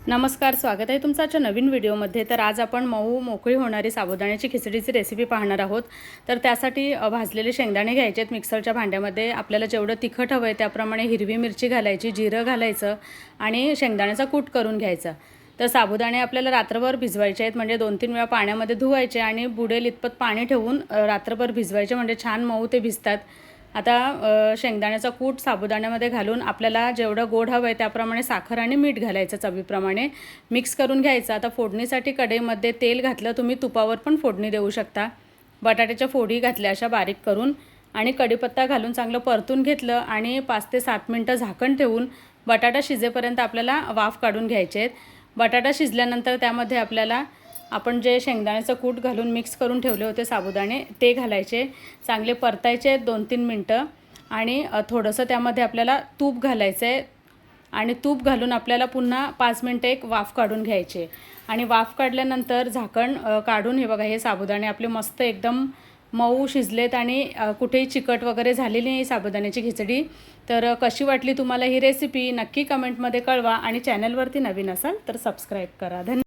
नमस्कार, स्वागत आहे तुमचं आजच्या नवीन व्हिडिओमध्ये। तर आज आपण मऊ मोकळी होणारी साबुदाण्याची खिचडीची रेसिपी पाहणार आहोत। तर त्यासाठी भाजलेले शेंगदाणे घ्यायचे आहेत मिक्सरच्या भांड्यामध्ये। आपल्याला जेवढं तिखट हवं आहे त्याप्रमाणे हिरवी मिरची घालायची, जिरं घालायचं आणि शेंगदाण्याचा कूट करून घ्यायचा। तर साबुदाणे आपल्याला रात्रभर भिजवायचे आहेत, म्हणजे 2-3 वेळा पाण्यामध्ये धुवायचे आणि बुडेल इतपत पाणी ठेवून रात्रभर भिजवायचे, म्हणजे छान मऊ ते भिजतात। आता शेंगदाण्याचा कूट साबुदाण्यामध्ये घालून आपल्याला जेवढं गोड हवं आहे त्याप्रमाणे साखर आणि मीठ घालायचं, चवीप्रमाणे मिक्स करून घ्यायचं। आता फोडणीसाठी कढईमध्ये तेल घातलं, तुम्ही तुपावर पण फोडणी देऊ शकता। बटाट्याच्या फोडी घातल्या अशा बारीक करून आणि कढीपत्ता घालून चांगलं परतून घेतलं आणि 5 ते 7 मिनिटं झाकण ठेवून बटाटा शिजेपर्यंत आपल्याला वाफ काढून घ्यायचे आहेत। बटाटा शिजल्यानंतर त्यामध्ये आपल्याला आपण जे शेंगदाण्याचं कूट घालून मिक्स करून ठेवले होते साबुदाणे ते घालायचे, चांगले परतायचे 2-3 मिनिटं आणि थोडंसं त्यामध्ये आपल्याला तूप घालायचं आहे आणि तूप घालून आपल्याला पुन्हा 5 मिनिटं एक वाफ काढून घ्यायचे आणि वाफ काढल्यानंतर झाकण काढून हे बघा, हे साबुदाणे आपले मस्त एकदम मऊ शिजलेत आणि कुठेही चिकट वगैरे झालेली नाही साबुदाण्याची खिचडी। तर कशी वाटली तुम्हाला ही रेसिपी नक्की कमेंटमध्ये कळवा आणि चॅनलवरती नवीन असाल तर सबस्क्राईब करा। धन्यवाद।